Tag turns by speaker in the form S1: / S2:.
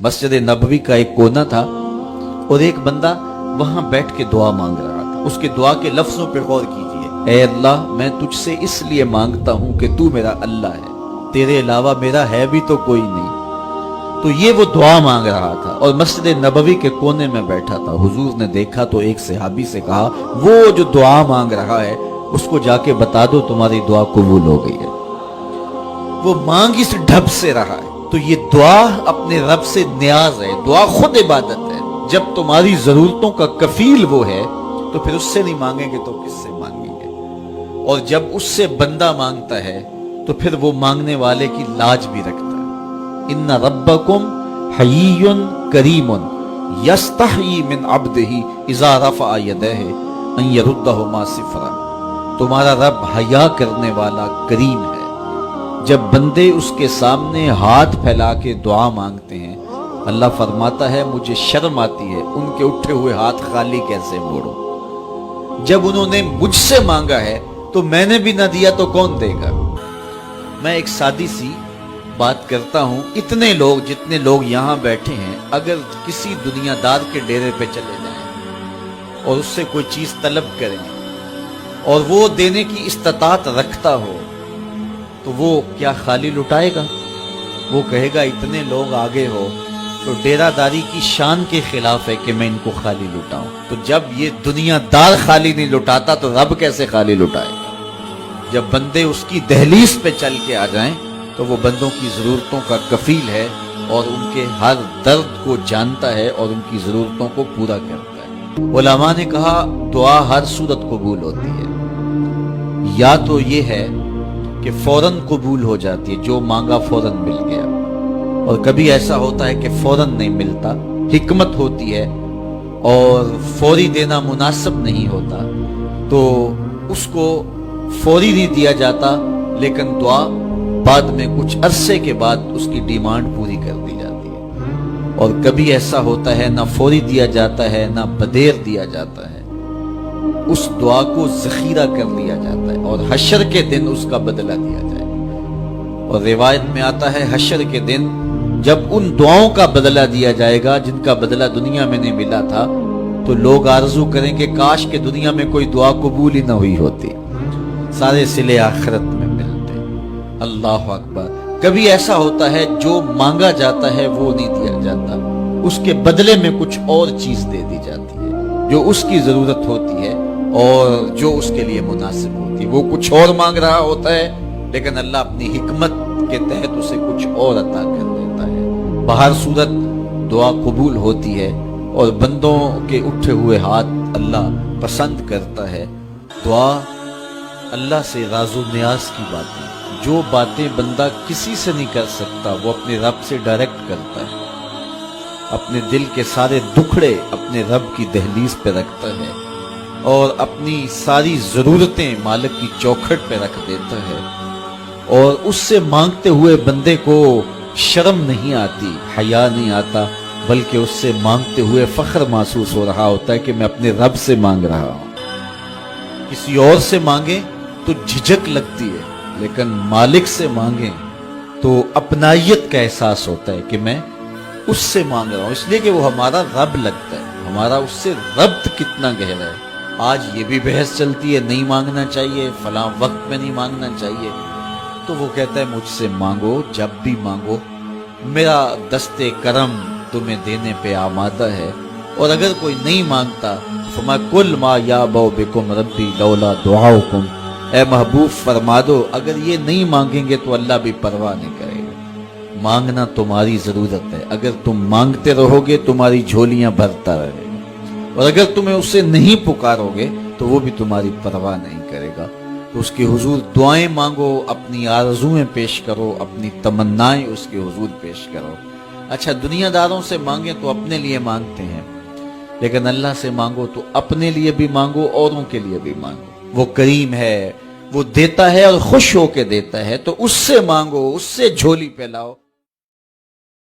S1: मस्जिद नबवी का एक कोना था और एक बंदा वहां बैठ के दुआ मांग रहा था। उसके दुआ के लफ्जों पर गौर कीजिए, ऐ अल्लाह मैं तुझसे इसलिए मांगता हूं कि तू मेरा अल्लाह है, तेरे अलावा मेरा है भी तो कोई नहीं। तो ये वो दुआ मांग रहा था और मस्जिद नबवी के कोने में बैठा था। हुजूर ने देखा तो एक सहाबी से कहा, वो जो दुआ मांग रहा है उसको जाके बता दो तुम्हारी दुआ कबूल हो गई है। वो मांग इस ढब से रहा है। तो ये दुआ अपने रब से न्याज है, दुआ खुद इबादत है। जब तुम्हारी जरूरतों का कफील वो है तो फिर उससे नहीं मांगेंगे तो किससे मांगेंगे। और जब उससे बंदा मांगता है तो फिर वो मांगने वाले की लाज भी रखता है। इन्ना रब्बकुम हय्युन करीमुन यस्तही मिन अब्दिही इज़ा रफ़अ यदैहि अन यरुद्दहुमा सिफ़रा। तुम्हारा रब हया करने वाला करीम है। जब बंदे उसके सामने हाथ फैला के दुआ मांगते हैं, अल्लाह फरमाता है मुझे शर्म आती है उनके उठे हुए हाथ खाली कैसे मोड़ो। जब उन्होंने मुझसे मांगा है तो मैंने भी ना दिया तो कौन देगा। मैं एक सादी सी बात करता हूं, इतने लोग जितने लोग यहां बैठे हैं, अगर किसी दुनियादार के डेरे पे चले जाएं और उससे कोई चीज तलब करें और वो देने की इस्तात रखता हो तो वो क्या खाली लुटाएगा? वो कहेगा इतने लोग आगे हो तो डेरादारी की शान के खिलाफ है कि मैं इनको खाली लुटाऊं। तो जब ये दुनियादार खाली नहीं लुटाता तो रब कैसे खाली लुटाएगा। जब बंदे उसकी दहलीज पे चल के आ जाएं तो वो बंदों की जरूरतों का कफील है और उनके हर दर्द को जानता है और उनकी जरूरतों को पूरा करता है। उलमा ने कहा दुआ हर सूरत कबूल होती है। या तो ये है कि फौरन कबूल हो जाती है, जो मांगा फौरन मिल गया, और कभी ऐसा होता है कि फौरन नहीं मिलता, हिकमत होती है और फौरी देना मुनासिब नहीं होता तो उसको फौरी नहीं दिया जाता, लेकिन दुआ बाद में कुछ अरसे के बाद उसकी डिमांड पूरी कर दी जाती है। और कभी ऐसा होता है ना फौरी दिया जाता है ना बदेर दिया जाता है, उस दुआ को जखीरा कर लिया जाता है और हशर के दिन उसका बदला दिया जाएगा। और रिवायत में आता है हशर के दिन जब उन दुआओं का बदला दिया जाएगा जिनका बदला दुनिया में नहीं मिला था, तो लोग आरजू करेंगे काश के दुनिया में कोई दुआ कबूल ही ना हुई होती, सारे सिले आखिरत में मिलते। अल्लाह अकबर। कभी ऐसा होता है जो मांगा जाता है वो नहीं दिया जाता, उसके बदले में कुछ और चीज दे दी जाती है जो उसकी जरूरत होती है और जो उसके लिए मुनासिब होती है। वो कुछ और मांग रहा होता है लेकिन अल्लाह अपनी हिकमत के तहत उसे कुछ और अता कर देता है। बाहर सूरत दुआ कबूल होती है और बंदों के उठे हुए हाथ अल्लाह पसंद करता है। दुआ अल्लाह से राजो न्याज की बातें, जो बातें बंदा किसी से नहीं कर सकता वो अपने रब से डायरेक्ट करता है। अपने दिल के सारे दुखड़े अपने रब की दहलीज पे रखता है और अपनी सारी जरूरतें मालिक की चौखट पे रख देता है। और उससे मांगते हुए बंदे को शर्म नहीं आती, हया नहीं आता, बल्कि उससे मांगते हुए फख्र महसूस हो रहा होता है कि मैं अपने रब से मांग रहा हूं। किसी और से मांगे तो झिझक लगती है, लेकिन मालिक से मांगे तो अपनायत का एहसास होता है कि मैं उससे मांग रहा हूं, इसलिए कि वो हमारा रब लगता है, हमारा उससे रब्त कितना गहरा है। आज ये भी बहस चलती है नहीं मांगना चाहिए, फलां वक्त में नहीं मांगना चाहिए। तो वो कहता है मुझसे मांगो, जब भी मांगो, मेरा दस्ते करम तुम्हें देने पे आमादा है। और अगर कोई नहीं मांगता फमा कुल मा याबो बिकुम रब्बी लौला दुआउकुम, ए महबूब फरमा दो अगर ये नहीं मांगेंगे तो अल्लाह भी परवाह नहीं करेगा। मांगना तुम्हारी जरूरत है, अगर तुम मांगते रहोगे तुम्हारी झोलियां भरता रहेगा, और अगर तुम्हें उससे नहीं पुकारोगे तो वो भी तुम्हारी परवाह नहीं करेगा। तो उसके हुजूर दुआएं मांगो, अपनी आरज़ुएं पेश करो, अपनी तमन्नाएं उसके हुजूर पेश करो। अच्छा, दुनियादारों से मांगे तो अपने लिए मांगते हैं, लेकिन अल्लाह से मांगो तो अपने लिए भी मांगो, औरों के लिए भी मांगो। वो करीम है, वो देता है और खुश होके देता है, तो उससे मांगो, उससे झोली फैलाओ।